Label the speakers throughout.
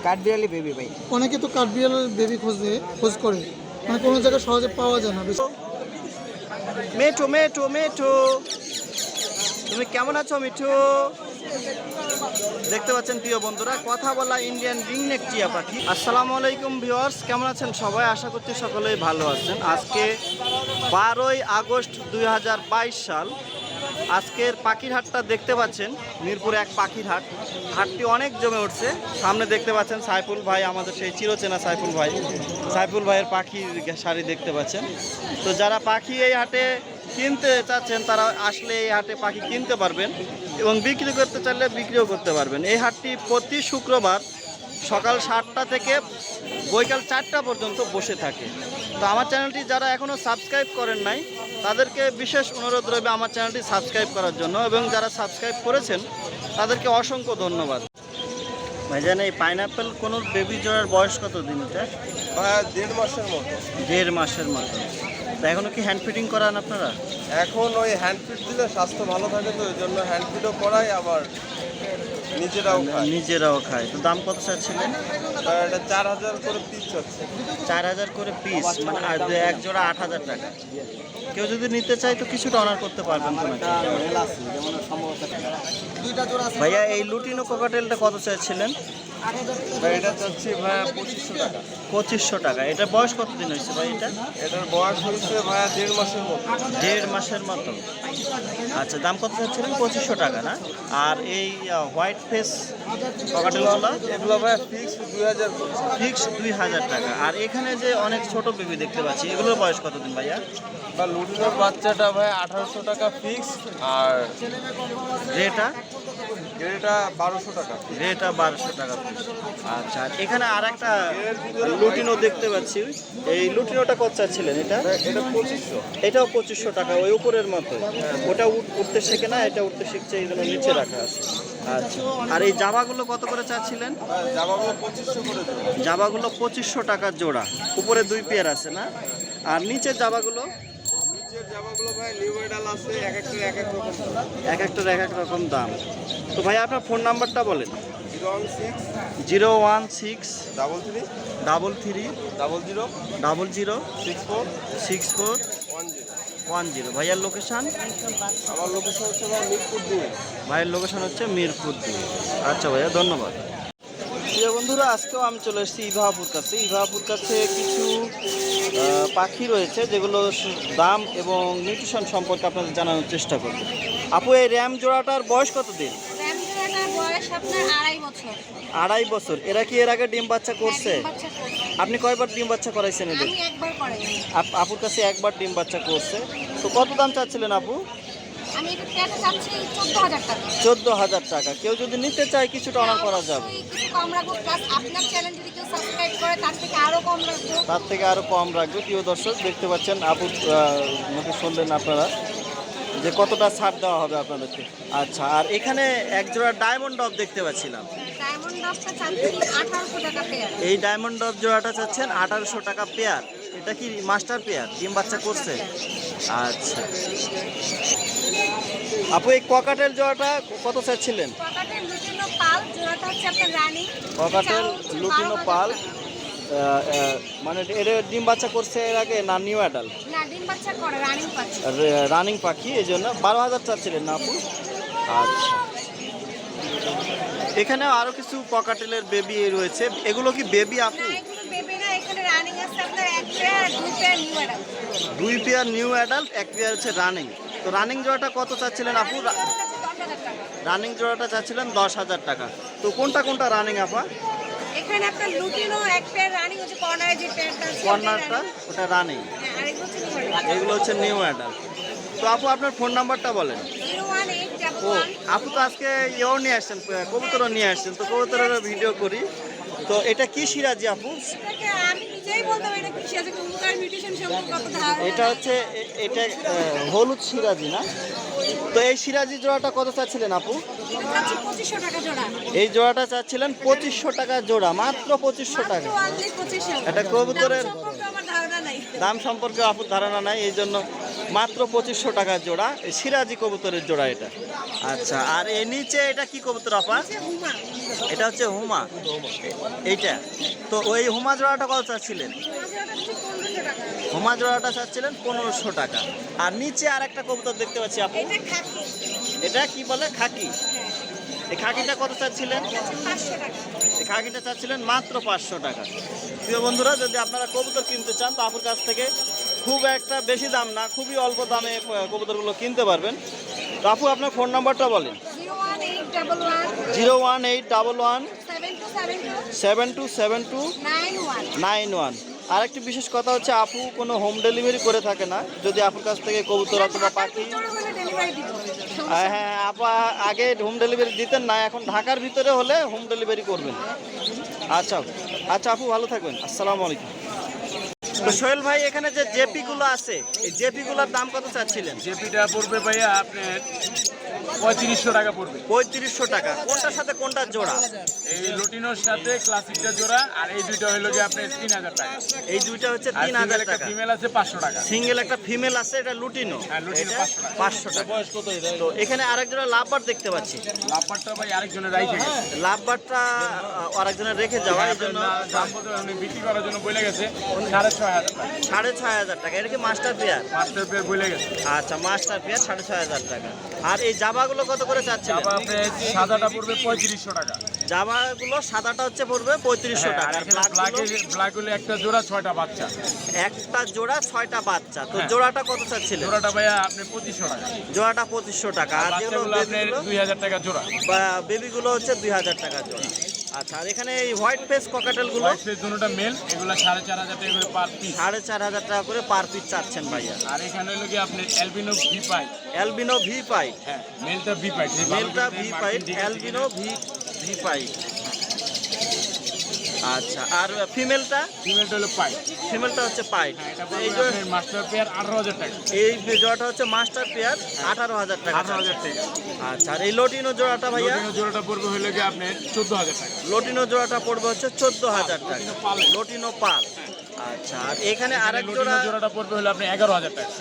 Speaker 1: কাঠবিড়ালি baby ভাই।
Speaker 2: অনেকে তো কাঠবিড়ালের বেবি খোঁজ করে, মানে কোনো জায়গায় সহজে পাওয়া যায় না।
Speaker 1: মিঠু মিঠু মিঠু, তুমি কেমন আছো মিঠু? দেখতে পাচ্ছেন প্রিয় বন্ধুরা, কথা বলা ইন্ডিয়ান রিংনেক টিয়া পাখি। আসসালামু আলাইকুম ভিউয়ার্স, কেমন আছেন সবাই? আশা করছি সকলেই ভালো আছেন। আজকে 12ই আগস্ট 2022 সাল। আজকের পাখির হাটটা দেখতে পাচ্ছেন, মিরপুর এক পাখির হাট। হাটটি অনেক জমে উঠছে। সামনে দেখতে পাচ্ছেন সাইফুল ভাই, আমাদের সেই চিরচেনা সাইফুল ভাই। সাইফুল ভাইয়ের পাখির শাড়ি দেখতে পাচ্ছেন। তো যারা পাখি এই হাটে কিনতে চাচ্ছেন তারা আসলে এই হাটে পাখি কিনতে পারবেন এবং বিক্রি করতে চাইলে বিক্রিও করতে পারবেন। এই হাটটি প্রতি শুক্রবার সকাল 7টা থেকে বৈকাল 4টা পর্যন্ত বসে থাকে। তো আমার চ্যানেলটি যারা এখনও সাবস্ক্রাইব করেন নাই তাদেরকে বিশেষ অনুরোধ রইবে আমার চ্যানেলটি সাবস্ক্রাইব করার জন্য, এবং যারা সাবস্ক্রাইব করেছেন তাদেরকে অসংখ্য ধন্যবাদ। ভাইজান, এই পাইনাপেল কোনো বেবি জোড়ার বয়স কত দিন? এটা
Speaker 3: 1.5 মাসের মতো।
Speaker 1: 1.5 মাসের মতো। তা এখনও কি হ্যান্ড ফিডিং করান আপনারা?
Speaker 3: এখন ওই হ্যান্ড ফিড দিলে স্বাস্থ্য ভালো থাকে, তো ওই জন্য হ্যান্ড ফিডও করাই, আবার
Speaker 1: নিজেরাও খায়। তো দাম কত চাচ্ছিলেন?
Speaker 3: এটা 4000 করে পিস হচ্ছে।
Speaker 1: 4000 করে পিস, মানে এক জোড়া 8000 টাকা। কেউ যদি নিতে চায় তো কিছুটা অনার করতে পারবেন তো নাকি? ভাইয়া, এই লুটিনো কোকাটেলটা কত চাইছিলেন?
Speaker 3: এটা চাচ্ছি ভাইয়া 2500 টাকা।
Speaker 1: 2500 টাকা। এটা বয়স কতদিন হয়েছে ভাই?
Speaker 3: এটার বয়স হচ্ছে ভাইয়া 1.5 মাসের মতো।
Speaker 1: 1.5 মাসের মতো। আচ্ছা, দাম কত চাচ্ছিলেন? 2500 টাকা না? আর এই হোয়াইট ফেস কোকাটেলগুলো?
Speaker 3: এগুলো ভাইয়া ফিক্স
Speaker 1: 2000 টাকা। আর এখানে যে অনেক ছোট বেবি দেখতে পাচ্ছি, এগুলোর বয়স কতদিন ভাইয়া?
Speaker 3: বা লুটিনোর বাচ্চাটা ভাই 1800 টাকা ফিক্স, আর
Speaker 1: রেটা
Speaker 3: 1200 টাকা।
Speaker 1: রেটা 1200 টাকা। আচ্ছা, এখানে আর একটা লুটিনো দেখতে পাচ্ছি। এই লুটিনোটা কত চাচ্ছিলেন?
Speaker 3: এটা 2500।
Speaker 1: এটাও 2500 টাকা, ওই উপরের মতো। ওটা উঠতে শেখে না, এটা উঠতে শিখছে, এই জন্য নিচে রাখা আছে। আচ্ছা, আর এই জামাগুলো কত করে চাচ্ছিলেন?
Speaker 3: জামাগুলো 2500 করে দেবো।
Speaker 1: জামাগুলো 2500 টাকা জোড়া। উপরে 2 পেয়ার আছে না? আর নিচের জামাগুলো?
Speaker 3: নিচের জামাগুলো ভাই নিউ মডেল আছে, এক একটার এক এক রকম দাম।
Speaker 1: এক একটার এক এক রকম দাম। তো ভাই, আপনার ফোন নাম্বারটা বলেন।
Speaker 3: 016
Speaker 1: 016
Speaker 3: 33
Speaker 1: 33
Speaker 3: 00
Speaker 1: 00
Speaker 3: 64
Speaker 1: 64
Speaker 3: 10।
Speaker 1: 10। ভাইয়ার লোকেশান?
Speaker 3: আমার লোকেশন হচ্ছে ভাই মিরপুর 2।
Speaker 1: ভাইয়ের লোকেশান হচ্ছে মিরপুর 2। আচ্ছা ভাইয়া, ধন্যবাদ। প্রিয় বন্ধুরা, আজকেও আমি চলে এসেছি ইভাপুর কাছে। ইভাপুর কাছে কিছু পাখি রয়েছে যেগুলো দাম এবং নিউট্রিশন সম্পর্কে আপনাদের জানানোর চেষ্টা করব। আপু, এই র্যাম জোড়াটার বয়স কত দিন?
Speaker 4: র্যাম জোড়াটার বয়স আপনার 2.5 বছর।
Speaker 1: 2.5 বছর। এরা কি এর আগে ডিম বাচ্চা করছে? আপনি কয়বার ডিম বাচ্চা করাইছেন এদের?
Speaker 4: আমি একবার করাইছি।
Speaker 1: আপুর কাছে একবার ডিম বাচ্চা করছে। তো কত দাম চাচ্ছিলেন আপু?
Speaker 4: আমি এটা পেয়ারটা চাচ্ছি 14000 টাকা।
Speaker 1: 14000 টাকা। কেউ যদি নিতে চায় কিছুটা অনার করা যাবে?
Speaker 4: কিছু কম রাখবো, প্লাস আপনার চ্যানেল যদি কেউ সাবস্ক্রাইব করে তার থেকে আরো কম রাখবো।
Speaker 1: তার থেকে আরও কম রাখবে। প্রিয় দর্শক, দেখতে পাচ্ছেন আপুর মুখে শুনলেন আপনারা যে কতটা ছাড় দেওয়া হবে আপনাদেরকে। আচ্ছা, আর এখানে এক জোড়া ডায়মন্ড ডব দেখতে পাচ্ছিলাম।
Speaker 4: ডায়মন্ড ডগটা চাচ্ছি 1800 টাকা পেয়ার।
Speaker 1: এই ডায়মন্ড ডব জোড়াটা চাচ্ছেন 1800 টাকা পেয়ার। এটা কি মাস্টার পেয়ার? ডিম বাচ্চা করছে? আচ্ছা আপু, এই ককাটেল জোড়াটা কত চাচ্ছিলেন?
Speaker 4: ককাটেল লুটিনো পাল জোড়াটা হচ্ছে আপনার রানী।
Speaker 1: ককাটেল লুটিনো পাল, মানে এটা ডিম বাচ্চা করছে এর আগে না নিউ অ্যাডাল্ট?
Speaker 4: না, ডিম বাচ্চা করে, রানিং পাখি।
Speaker 1: রানিং পাখি, এই জন্য 12000 চাচ্ছিলেন না আপু? আচ্ছা, এখানে আরো কিছু ককাটেলের বেবি রয়েছে। এগুলো কি বেবি আপু?
Speaker 4: না, এগুলো বেবি না, এখানে রানিং আছে আপনার এক পেয়ার আর দুই pair new adult.
Speaker 1: 2 pair new adult, 1 pair হচ্ছে রানিং। তো রানিং জোড়াটা কত চাচ্ছিলেন আপু?
Speaker 4: 10,000 টাকা।
Speaker 1: রানিং জোড়াটা চাচ্ছিলেন 10,000 টাকা। তো কোনটা রানিং আপা?
Speaker 4: এখানে আপনার লুটিনো এক পেয়ার রানিং হচ্ছে, কর্নারে যে পেয়ারটা আছে
Speaker 1: কর্নারটা ওটা রানিং,
Speaker 4: হ্যাঁ, আর এগুলো হচ্ছে নিউ অ্যাডাল্ট।
Speaker 1: এগুলো হচ্ছে নিউ অ্যাডাল্ট। তো আপু, আপনার ফোন নাম্বারটা বলেন।
Speaker 4: 01811।
Speaker 1: আপু তো আজকে ইয়েও নিয়ে আসছেন, কবুতরও নিয়ে আসছেন, তো কবুতরের ভিডিও করি। তো এটা কি সিরাজি আপু?
Speaker 4: এটাকে আমি নিজেই বলতাম এটা কি আছে, কবুতর মিউটেশন সম্পর্কে কত ধারণা।
Speaker 1: এটা হচ্ছে এটা হলুদ সিরাজি না? তো এই সিরাজি জোড়াটা কত চাচ্ছিলেন আপু?
Speaker 4: এটা চাচ্ছি 2500 টাকা জোড়া।
Speaker 1: এই জোড়াটা চাচ্ছিলেন 2500 টাকা জোড়া, মাত্র 2500 টাকা।
Speaker 4: মাত্র 2500।
Speaker 1: এটা কবুতরের
Speaker 4: দাম সম্পর্কে আমার ধারণা নাই।
Speaker 1: দাম সম্পর্কে আপুর ধারণা নাই, এই জন্য মাত্র 2500 টাকা জোড়া। এই সিরাজি কবুতরের জোড়া এটা। আচ্ছা, আর এর নিচে এটা কি কবুতর আপা?
Speaker 4: হচ্ছে হুমা।
Speaker 1: এটা হচ্ছে হুমা, এইটা তো ওই হুমা জোড়াটা কত চাচ্ছিলেন? হুমা জোড়াটা চাচ্ছিলেন 1500 টাকা। আর নিচে আর একটা কবুতর দেখতে পাচ্ছি আপু,
Speaker 4: এটা খাকি।
Speaker 1: এটা কি বলে? খাকি। এই খাকিটা কত চাচ্ছিলেন?
Speaker 4: 500 টাকা।
Speaker 1: এই খাকিটা চাচ্ছিলেন মাত্র 500 টাকা। প্রিয় বন্ধুরা, যদি আপনারা কবুতর কিনতে চান তো আপুর কাছ থেকে খুব একটা বেশি দাম না, খুবই অল্প দামে কবুতরগুলো কিনতে পারবেন। তো আপু আপনার ফোন নাম্বারটা বলেন।
Speaker 4: 01811
Speaker 1: 01811
Speaker 4: 7272
Speaker 1: 7272
Speaker 4: 91।
Speaker 1: 91। আর একটি বিশেষ কথা হচ্ছে আপু কোনো হোম ডেলিভারি করে থাকে না। যদি আপুর কাছ থেকে কবুতর অথবা পাখি,
Speaker 4: ডেলিভারি দিব।
Speaker 1: হ্যাঁ হ্যাঁ, আপা আগে হোম ডেলিভারি দিতেন না, এখন ঢাকার ভিতরে হলে হোম ডেলিভারি করবেন। আচ্ছা আচ্ছা আপু, ভালো থাকবেন। আসসালামু আলাইকুম। তো সোহেল ভাই, এখানে যে জেপিগুলো আছে, এই জেপিগুলোর দাম কত চাচ্ছিলেন?
Speaker 5: জেপিটা পড়বে ভাইয়া আপনার 3500 টাকা পড়বে।
Speaker 1: 3500 টাকা। কোনটার সাথে কোনটা জোড়া?
Speaker 5: এই লুটিনোর সাথে ক্লাসিকটা জোড়া, আর এই দুইটা হলো যে আপনার 3000 টাকা।
Speaker 1: এই দুইটা হচ্ছে
Speaker 5: আর
Speaker 1: 3000
Speaker 5: একটা
Speaker 1: টাকা।
Speaker 5: ফিমেল আছে 500 টাকা।
Speaker 1: সিঙ্গেল একটা ফিমেল আছে, এটা লুটিনো,
Speaker 5: হ্যাঁ, লুটিনো
Speaker 1: এটা
Speaker 5: 500 টাকা।
Speaker 1: 500 টাকা। তো এখানে আরেক জোড়া লাভবার দেখতে পাচ্ছি।
Speaker 5: লাপারটা ভাই আরেকজনের রাইখে গেছে।
Speaker 1: লাভবারটা আরেকজনের রেখে যাওয়া, এই জন্য
Speaker 5: দাম বলতে উনি বিক্রি করার জন্য বলে গেছে 6500 টাকা।
Speaker 1: 6500 টাকা। এটা কি মাস্টার পেয়ার?
Speaker 5: মাস্টার পেয়ার বলে গেছে।
Speaker 1: আচ্ছা, মাস্টার পেয়ার 6500 টাকা। আর এই জাবাগুলো কত করে চাচ্ছিলেন?
Speaker 5: তারপর আপনার সাদাটা পড়বে 3500 টাকা।
Speaker 1: জামাগুলো সাদাটা হচ্ছে পড়বে 3500 টাকা। আর
Speaker 5: ব্ল্যাক হলে একটা জোড়া 6টা বাচ্চা।
Speaker 1: একটা জোড়া 6টা বাচ্চা। তো
Speaker 5: হ্যাঁ।
Speaker 1: জোড়াটা কত চাচ্ছিলেন?
Speaker 5: জোড়াটা ভাইয়া আপনি 2500 টাকা।
Speaker 1: জোড়াটা 2500 টাকা। আর যেগুলো
Speaker 5: বাচ্চাগুলো আপনার
Speaker 1: বেবিগুলো,
Speaker 5: 2000 টাকা জোড়া।
Speaker 1: বেবিগুলো হচ্ছে 2000 টাকা জোড়া। আচ্ছা, আর এখানে এই হোয়াইট ফেস ককাটেলগুলো
Speaker 5: হোয়াইট ফেস দুটোটা মেল, এগুলো 4500 টাকা করে পার পিস।
Speaker 1: 4500 টাকা করে পার পিস চাচ্ছেন ভাইয়া।
Speaker 5: আর এখানে হলো কি আপনার অ্যালবিনো ভি পাই।
Speaker 1: অ্যালবিনো ভি পাই।
Speaker 5: হ্যাঁ, মেলটা ভি পাই।
Speaker 1: মেলটা ভি পাই, অ্যালবিনো ভি পাই। আচ্ছা, আর ফিমেলটা?
Speaker 5: ফিমেলটা হলো পাই।
Speaker 1: ফিমেলটা হচ্ছে পাই।
Speaker 5: হ্যাঁ, এটা
Speaker 1: এই
Speaker 5: পড়বে আপনার মাস্টার পেয়ার 18000 টাকা।
Speaker 1: এই জোড়াটা হচ্ছে মাস্টার পেয়ার 18000 টাকা।
Speaker 5: 18000 টাকা।
Speaker 1: আচ্ছা, আর এই লটিনো জোড়াটা ভাইয়া?
Speaker 5: লটিনো জোড়াটা পড়বে হলো কি আপনার 14000 টাকা।
Speaker 1: লটিনো জোড়াটা পড়বে হচ্ছে 14000 টাকা।
Speaker 5: লটিনো পাল।
Speaker 1: লটিনো পাল। আচ্ছা, আর এখানে আরেক
Speaker 5: লটিনো
Speaker 1: জোড়া,
Speaker 5: জোড়াটা পড়বে হলো আপনার 11000 টাকা।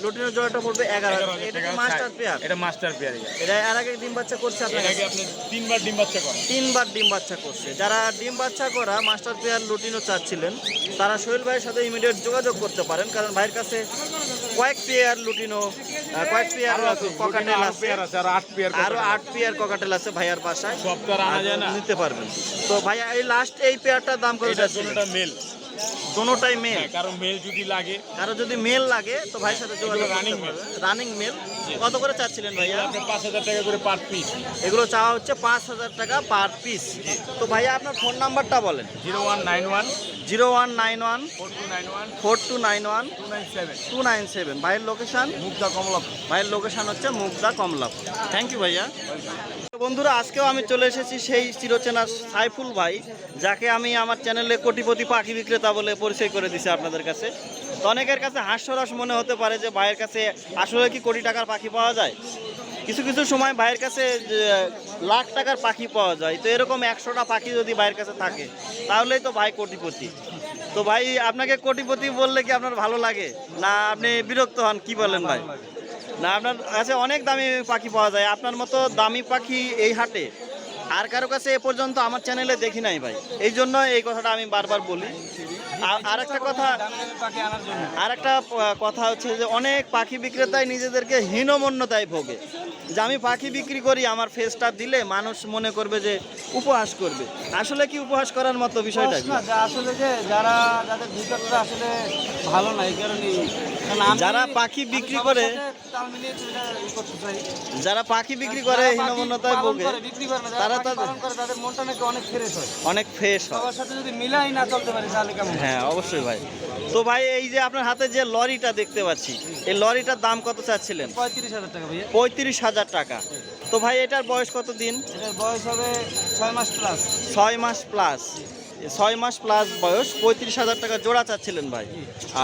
Speaker 1: লটিনো জোড়াটা পড়বে 11000 টাকা। এটা কি মাস্টার পেয়ার?
Speaker 5: এটা মাস্টার পেয়ার।
Speaker 1: এটা এর আগে ডিম বাচ্চা করছে আপনার
Speaker 5: এর
Speaker 1: কাছে?
Speaker 5: আগে আপনি 3বার ডিম বাচ্চা করেন।
Speaker 1: 3বার ডিম বাচ্চা করছে। যারা ডিম বাচ্চা করা মাস্টার পেয়ার লুটিনো চাচ্ছিলেন, তারা সোহেল ভাইয়ের সাথে ইমিডিয়েট যোগাযোগ করতে পারেন, কারণ ভাইয়ের কাছে কয়েক পেয়ার লুটিনো, কয়েক পেয়ার ককাটেল আছে,
Speaker 5: আর 8 পেয়ার
Speaker 1: আরো 8 পেয়ার ককাটেল আছে ভাইয়ার বাসায়।
Speaker 5: সব তো আর আনা যায় না।
Speaker 1: নিতে পারবেন। তো ভাইয়া এই লাস্ট এই পেয়ারটার দাম কত
Speaker 5: এটা
Speaker 1: চাচ্ছিলেন?
Speaker 5: দুটোটা মেল।
Speaker 1: দোনোটাই মেল।
Speaker 5: কারণ মেল যদি লাগে,
Speaker 1: কারো যদি মেল লাগে তো ভাইয়ের সাথে যোগাযোগ করতে
Speaker 5: running
Speaker 1: পারবেন। Running male. কত করে চাচ্ছিলেন ভাইয়া?
Speaker 5: আপনি 5000 টাকা করে পার পিস।
Speaker 1: এগুলো চাওয়া হচ্ছে 5000 টাকা পার পিস। তো ভাইয়া আপনার ফোন নাম্বারটা বলেন।
Speaker 5: 0191
Speaker 1: 0191
Speaker 5: 4291
Speaker 1: 4291
Speaker 5: 297।
Speaker 1: 297। ভাইয়ের লোকেশন?
Speaker 5: মুক্তা কমলাপুর।
Speaker 1: ভাইয়ের লোকেশন হচ্ছে মুগদা কমলাপুর। থ্যাংক ইউ ভাইয়া। বন্ধুরা, আজকেও আমি চলে এসেছি সেই চিরচেনা সাইফুল ভাই, যাকে আমি আমার চ্যানেলে কোটিপতি পাখি বিক্রেতা বলে পরিচয় করে দিছি আপনাদের কাছে। তো অনেকের কাছে হাস্যরস মনে হতে পারে যে ভাইয়ের কাছে আসলে কি কোটি টাকার পাখি পাওয়া যায়। কিছু কিছু সময় ভাইয়ের কাছে লাখ টাকার পাখি পাওয়া যায়। তো এরকম 100টা পাখি যদি ভাইয়ের কাছে থাকে তাহলেই তো ভাই কোটিপতি। তো ভাই, আপনাকে কোটিপতি বললে কি আপনার ভালো লাগে, না আপনি বিরক্ত হন? কি বলেন ভাই? না, আপনার কাছে অনেক দামি পাখি পাওয়া যায়। আপনার মতো দামি পাখি এই হাটে আর কারো কাছে এ পর্যন্ত আমার চ্যানেলে দেখি নাই ভাই। এই জন্য এই কথাটা আমি বারবার বলি। আর একটা কথা, কথা হচ্ছে যে অনেক পাখি বিক্রেতাই নিজেদেরকে হীনমন্যতায় ভোগে, যে আমি পাখি বিক্রি করি, আমার ফেসটা দিলে মানুষ মনে করবে যে উপহাস করবে। আসলে কি উপহাস করার মতো বিষয়টা কি?
Speaker 2: আসলে যে যাদের ভিতরটা আসলে ভালো নাই,
Speaker 1: যারা পাখি বিক্রি করে, যারা পাখি বিক্রি করে হীনমন্যতায় ভোগে, তারা
Speaker 2: তাদের মনটা নাকি অনেক ফ্রেশ হয়,
Speaker 1: অনেক ফ্রেশ হয়।
Speaker 2: সবার সাথে যদি মিলাই না চলতে পারি তাহলে কেমন?
Speaker 1: হ্যাঁ, অবশ্যই ভাই। তো ভাই, এই যে আপনার হাতে যে লরিটা দেখতে পাচ্ছি, এই লরিটার দাম কত চাচ্ছিলেন?
Speaker 2: 35,000 টাকা ভাইয়া।
Speaker 1: 35,000 টাকা। তো ভাই, এটার বয়স কত দিন?
Speaker 2: এটার বয়স হবে 6 মাস প্লাস।
Speaker 1: 6 মাস প্লাস। 6 মাস প্লাস বয়স। 35,000 টাকা জোড়া চাচ্ছিলেন ভাই।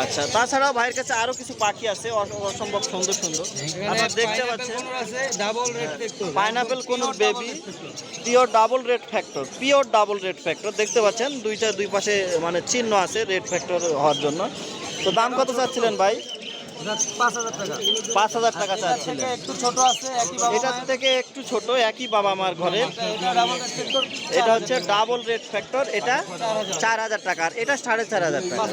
Speaker 1: আচ্ছা, তাছাড়াও ভাইয়ের কাছে আরো কিছু পাখি আছে অসম্ভব সুন্দর সুন্দর, আপনারা দেখতে পাচ্ছেন। Pineapple কোনুর baby, pure double red factor, pure double red factor দেখতে পাচ্ছেন। দুই পাশে মানে চিহ্ন আছে রেড ফ্যাক্টর হওয়ার জন্য। তো দাম কত চাচ্ছিলেন ভাই?
Speaker 3: 5,000 টাকা।
Speaker 1: 5,000 টাকা চাচ্ছিলেন।
Speaker 3: একটু ছোট আছে একই বাবা
Speaker 1: এটার থেকে একটু ছোট, একই বাবা মার ঘরে। এটা হচ্ছে ডাবল রেড ফ্যাক্টর, এটা 4,000 টাকা, আর এটা 4,500 টাকা।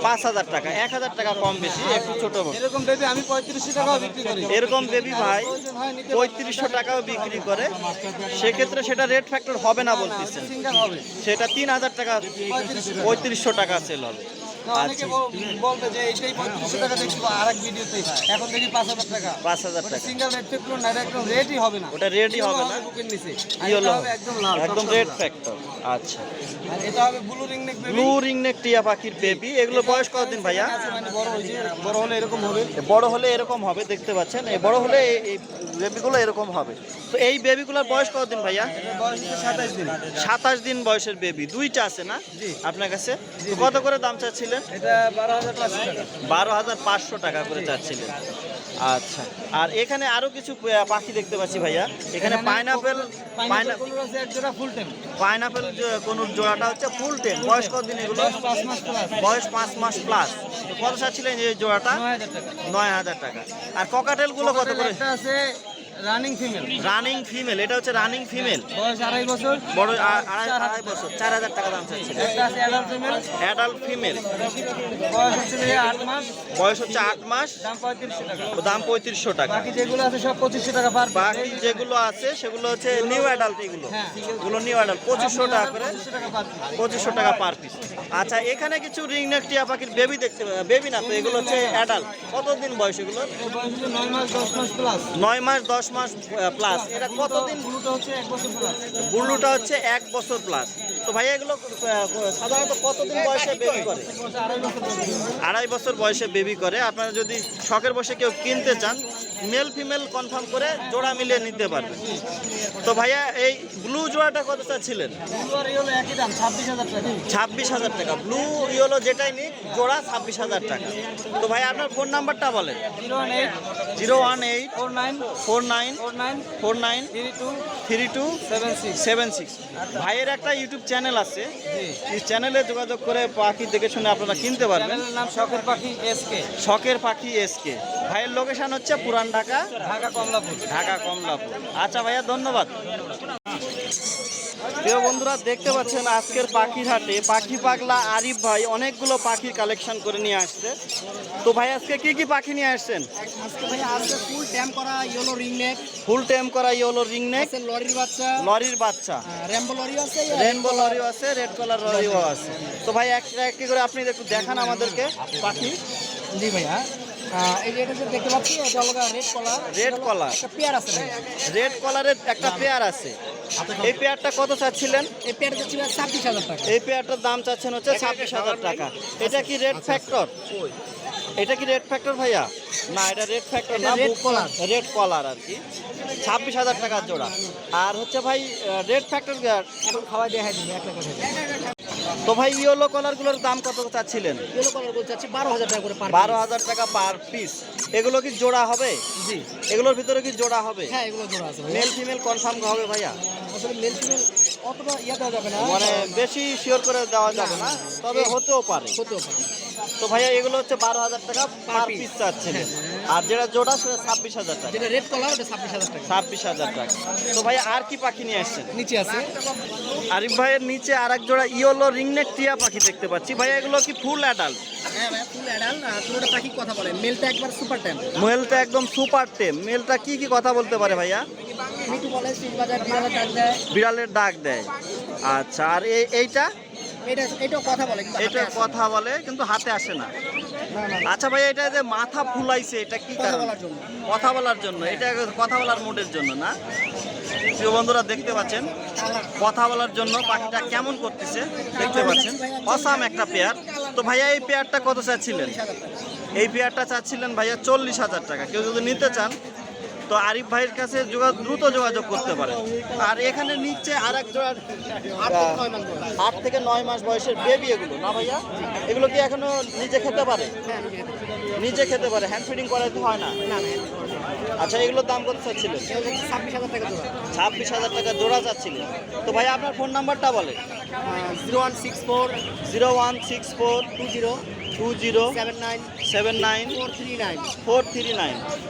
Speaker 1: 5,000 টাকা, 1,000 টাকা কম বেশি, একটু ছোট।
Speaker 3: এরকম বেবি আমি 3500 টাকাও বিক্রি করি।
Speaker 1: এরকম বেবি ভাই 3500 টাকাও বিক্রি করে, সেক্ষেত্রে সেটা রেড ফ্যাক্টর হবে না বলতেছেন,
Speaker 3: সিঙ্গেল হবে।
Speaker 1: সেটা 3,000 টাকা, 3500 টাকা সেল হবে।
Speaker 3: অনেকে বলবে যে এইটাই 3500 টাকা দেখছি আরেক ভিডিওতে, এখন দেখি 5,000 টাকা।
Speaker 1: 5,000 টাকা
Speaker 3: সিঙ্গেল রেড ফ্যাক্টর না, এটা একদম রেডই হবে না।
Speaker 1: ওটা রেডই হবে না,
Speaker 3: বুকের নিচে
Speaker 1: ইয়েলো
Speaker 3: হবে একদম লাল,
Speaker 1: একদম রেড ফ্যাক্টর। আচ্ছা,
Speaker 3: আর এটা হবে blue ring neck baby.
Speaker 1: Blue ringneck টিয়া পাখির বেবি। এগুলো বয়স কতদিন ভাইয়া?
Speaker 3: মানে বড় হয়েছে, বড় হলে এরকম হবে।
Speaker 1: বড় হলে এরকম হবে, দেখতে পাচ্ছেন, এই বড় হলে এই বেবিগুলো এরকম হবে। তো এই বেবিগুলোর বয়স কতদিন ভাইয়া?
Speaker 3: এটা বয়স হচ্ছে 27 দিন।
Speaker 1: 27 দিন বয়সের বেবি, দুইটা আছে না আপনার কাছে? তো কত করে দাম চাচ্ছিলেন?
Speaker 3: এটা 12,500 টাকা।
Speaker 1: 12,500 টাকা করে চাচ্ছিলেন। আচ্ছা, আর এখানে আরো কিছু পাখি দেখতে পাচ্ছি ভাইয়া। এখানে পাইনাপেল
Speaker 3: কোন আছে এক জোড়া ফুল টাইম।
Speaker 1: পাইনাপেল কোন জোড়াটা হচ্ছে ফুল টেম। বয়স কতদিন এগুলো?
Speaker 3: 5 মাস প্লাস।
Speaker 1: বয়স 5 মাস প্লাস। কত চাচ্ছিলেন এই জোড়াটা?
Speaker 3: 9,000 টাকা।
Speaker 1: 9,000 টাকা। আর ককাটেল গুলো কত করে?
Speaker 3: একটা আছে রানিং ফিমেল।
Speaker 1: রানিং ফিমেল, এটা হচ্ছে রানিং ফিমেল,
Speaker 3: বয়স 2.5 বছর।
Speaker 1: বড় আড়াই বছর, 4,000 টাকা দাম চাচ্ছিলেন।
Speaker 3: একটা আছে অ্যাডাল্ট ফিমেল।
Speaker 1: অ্যাডাল্ট ফিমেল,
Speaker 3: বয়স হচ্ছে 8 মাস।
Speaker 1: বয়স হচ্ছে 8 মাস,
Speaker 3: দাম 3500 টাকা।
Speaker 1: দাম 3500 টাকা।
Speaker 3: বাকি যেগুলো আছে সব 2500 টাকা পার।
Speaker 1: বাকি যেগুলো আছে সেগুলো হচ্ছে নিউ অ্যাডাল্ট, এগুলো
Speaker 3: হ্যাঁ।
Speaker 1: এগুলো নিউ অ্যাডাল্ট 2500 টাকা করে,
Speaker 3: 2500 টাকা পার।
Speaker 1: 2500 টাকা পার পিস। আচ্ছা, এখানে কিছু রিংনেক টিয়া পাখির বেবি দেখতে, বেবি না তো, এগুলো হচ্ছে অ্যাডাল্ট। কতদিন বয়স এগুলো?
Speaker 3: এর বয়স হচ্ছে 9 মাস 10 মাস প্লাস।
Speaker 1: 9 মাস 10 মাস প্লাস। এটা কতদিন?
Speaker 3: ব্লুটা হচ্ছে 1 বছর প্লাস।
Speaker 1: বুলুটা হচ্ছে 1 বছর প্লাস। তো ভাই এগুলো সাধারণত কতদিন বয়সে বেবি করে?
Speaker 3: 2.5 বছর প্লাস।
Speaker 1: 2.5 বছর বয়সে বেবি করে। আপনারা যদি শখের বসে কেউ কিনতে চান, মেল ফিমেল কনফার্ম করে জোড়া মিলিয়ে নিতে পারবেন। তো ভাইয়া এই ব্লু জোড়াটা কত চাচ্ছিলেন?
Speaker 3: ব্লু আর ইয়েলো একই দাম 26,000 টাকা।
Speaker 1: 26,000 টাকা। ব্লু ইয়েলো যেটাই নিক জোড়া 26,000 টাকা। তো ভাই আপনার ফোন নাম্বারটা বলেন।
Speaker 3: 018
Speaker 1: 018
Speaker 3: 49
Speaker 1: 49
Speaker 3: 49
Speaker 1: 49
Speaker 3: 32
Speaker 1: 32
Speaker 3: 76।
Speaker 1: 76। ভাইয়ের একটা ইউটিউব চ্যানেল আছে, এই চ্যানেলে যোগাযোগ করে পাখি দেখে শুনে আপনারা কিনতে পারবেন।
Speaker 3: চ্যানেলের নাম শখের পাখি এসকে।
Speaker 1: শখের পাখি এসকে। ভাইয়ের লোকেশন হচ্ছে পুরান ঢাকা,
Speaker 3: ঢাকা কমলাপুর।
Speaker 1: ঢাকা কমলাপুর। আচ্ছা ভাইয়া, ধন্যবাদ। প্রিয় বন্ধুরা, দেখতে পাচ্ছেন আজকের পাখির হাটে পাখি পাগলা আরিফ ভাই অনেকগুলো পাখির কালেকশন করে নিয়ে আসছে। তো ভাই আজকে কি কি পাখি নিয়ে আসছেন?
Speaker 4: আজকে ভাই আজকে ফুল ট্যাম করা ইয়েলো রিং নেক
Speaker 1: ফুল টেম করা ইয়েলো রিংনেক,
Speaker 4: আছে, লরির বাচ্চা,
Speaker 1: লরির বাচ্চা,
Speaker 4: রেমবো লরি আছে,
Speaker 1: রেনবো লরিও আছে, রেড কালার লরিও আছে। তো ভাই একটা একটা করে আপনি একটু দেখান আমাদেরকে পাখি।
Speaker 4: জি ভাইয়া। এই যে এটা যে দেখতে পাচ্ছি এটা হলো রেড কলার।
Speaker 1: রেড কলার,
Speaker 4: একটা পেয়ার আছে ভাই।
Speaker 1: রেড কলারের একটা পেয়ার আছে। এই পেয়ারটা কত চাচ্ছিলেন?
Speaker 4: এই পেয়ার যাচ্ছে 26,000 টাকা।
Speaker 1: এই পেয়ারটার দাম চাচ্ছেন হচ্ছে 26,000 টাকা। এটা কি রেড ফ্যাক্টর? এটা কি রেড ফ্যাক্টর ভাইয়া? না, এটা রেড ফ্যাক্টর না,
Speaker 4: red collar।
Speaker 1: রেড কলার আর কি। 26,000 টাকার জোড়া। আর হচ্ছে ভাই রেড ফ্যাক্টর।
Speaker 4: এখন খাওয়াই দেখাই দিবি একটা কথা।
Speaker 1: তো ভাই ইয়েলো কলারগুলোর দাম কত চাচ্ছিলেন?
Speaker 4: ইয়েলো কলার বলতে চাচ্ছি 12,000 টাকা করে পার।
Speaker 1: 12,000 টাকা পার পিস। এগুলো কি জোড়া হবে?
Speaker 4: জি
Speaker 1: এগুলোর ভিতরে কি জোড়া হবে?
Speaker 4: হ্যাঁ, এগুলো জোড়া আছে ভাই।
Speaker 1: মেল ফিমেল কনফার্ম হবে ভাইয়া?
Speaker 4: আসলে মেল ফিমেল অতটা ইয়া দেওয়া যাবে না,
Speaker 1: মানে বেশি শিওর করে দেওয়া যাবে না, তবে হতেও পারে।
Speaker 4: হতেও পারে।
Speaker 1: তো ভাইয়া এগুলো হচ্ছে 12,000 টাকা পার
Speaker 4: piece।
Speaker 1: পিস চাচ্ছিলেন। আর যেটা জোড়া সেটা 26,000 টাকা।
Speaker 4: যেটা রেড কলার ওটা 26,000 টাকা।
Speaker 1: 26,000 টাকা। তো ভাইয়া আর কি পাখি নিয়ে আসছেন?
Speaker 4: নিচে আছে
Speaker 1: আরিফ ভাইয়ের নিচে আর এক জোড়া ইয়েলো রিংনেক টিয়া পাখি দেখতে পাচ্ছি। ভাইয়া এগুলো কি ফুল অ্যাডাল্ট?
Speaker 4: হ্যাঁ ভাই, ফুল অ্যাডাল্ট। পুরোটা পাখি কথা বলে, মেলটা একবার সুপার ট্যাম।
Speaker 1: মেলটা একদম সুপার টেম। মেলটা কি কি কথা বলতে পারে ভাইয়া?
Speaker 4: মিঠু বলে, সিং বাজার, বিড়ালের ডাক দেয়।
Speaker 1: বিড়ালের ডাক দেয়। আচ্ছা, আর এইটা?
Speaker 4: এটাও কথা বলে কিন্তু
Speaker 1: এটা
Speaker 4: হাতে আসে না।
Speaker 1: কথা বলে কিন্তু হাতে আসে না। আচ্ছা ভাই, এটা যে মাথা ফুলাইছে এটা কি
Speaker 4: কথা
Speaker 1: কারণ?
Speaker 4: বলার জন্য।
Speaker 1: কথা বলার জন্য। এটা কথা বলার মুডের জন্য না? প্রিয় বন্ধুরা, দেখতে পাচ্ছেন কথা বলার জন্য পাখিটা কেমন করতেছে, দেখতে পাচ্ছেন। অসাম একটা পেয়ার। তো ভাইয়া এই পেয়ারটা কত চাচ্ছিলেন? এই পেয়ারটা চাচ্ছিলেন ভাইয়া 40,000 টাকা। কেউ যদি নিতে চান তো আরিফ ভাইয়ের কাছে দ্রুত যোগাযোগ করতে পারেন। আর এখানে নিচে আর এক জোড়া 8 থেকে 9 মাস বয়সের বেবি এগুলো না ভাইয়া? এগুলো কি এখনো নিজে খেতে পারে?
Speaker 4: হ্যাঁ,
Speaker 1: নিজে খেতে পারে, হ্যান্ড ফিডিং করাইতে হয় না? আচ্ছা, এগুলোর দাম কত চাচ্ছিলেন?
Speaker 4: 26,000 টাকা জোড়া।
Speaker 1: 26,000 টাকা জোড়া চাচ্ছিলেন। তো ভাই আপনার ফোন নাম্বারটা বলে।
Speaker 4: 0164
Speaker 1: 0164
Speaker 4: 20
Speaker 1: 2079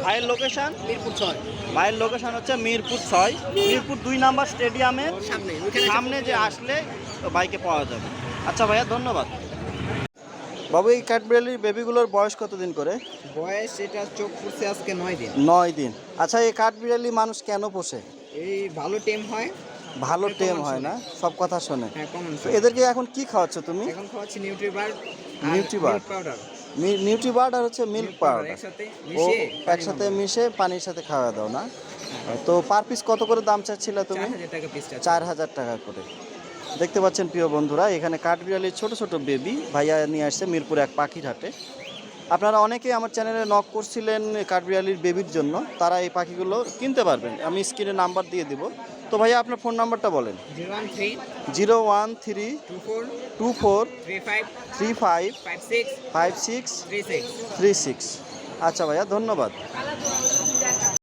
Speaker 1: ভাইয়ের লোকেশন
Speaker 3: মিরপুর 6
Speaker 1: ভাইয়ের লোকেশন হচ্ছে মিরপুর 6 মিরপুর 2 নাম্বার স্টেডিয়ামের
Speaker 3: সামনে
Speaker 1: সামনে যে আসলে বাইকে পাওয়া যাবে। আচ্ছা ভাইয়া ধন্যবাদ। বাবু এই ক্যাডবেরির বেবিগুলোর বয়স কতদিন করে?
Speaker 3: বয়স এটা চোখ পড়ছে আজকে 9 দিন।
Speaker 1: 9 দিন। আচ্ছা এই কাঠবিড়ালি মানুষ কেন পোষে?
Speaker 3: এই ভালো টেম হয়,
Speaker 1: ভালো টেম হয় না, সব কথা শোনে।
Speaker 3: হ্যাঁ কমন।
Speaker 1: তো এদেরকে এখন কি খাওয়াচ্ছ তুমি?
Speaker 3: এখন খাওয়াচ্ছি নিউট্রিবার্ড,
Speaker 1: নিউট্রিবার্ড
Speaker 3: পাউডার,
Speaker 1: নিউট্রিবার্ড আর হচ্ছে মিল্ক পাউডার
Speaker 3: একসাথে
Speaker 1: ও
Speaker 3: মিশিয়ে
Speaker 1: একসাথে মিশে পানির সাথে খাওয়া দাও না? তো পার পিস কত করে দাম চাচ্ছিলে তুমি?
Speaker 3: 4000 টাকা পিসটা।
Speaker 1: 4000 টাকা করে। দেখতে পাচ্ছেন প্রিয় বন্ধুরা, এখানে কাঠবিড়ালির ছোট ছোট বেবি ভাইয়া নিয়ে আসছে মিরপুর 1 পাখিরহাটে। আপনারা অনেকেই আমার চ্যানেলে নক করছিলেন কাঠবিড়ালির বেবির জন্য, তারা এই পাখিগুলো কিনতে পারবেন। আমি স্ক্রিনে নাম্বার দিয়ে দিব। তো ভাইয়া আপনার ফোন নাম্বারটা বলেন।
Speaker 3: 013
Speaker 1: 013
Speaker 3: 24
Speaker 1: 24
Speaker 3: 35
Speaker 1: 35
Speaker 3: 56
Speaker 1: 56
Speaker 3: 36।
Speaker 1: 36। আচ্ছা ভাইয়া ধন্যবাদ।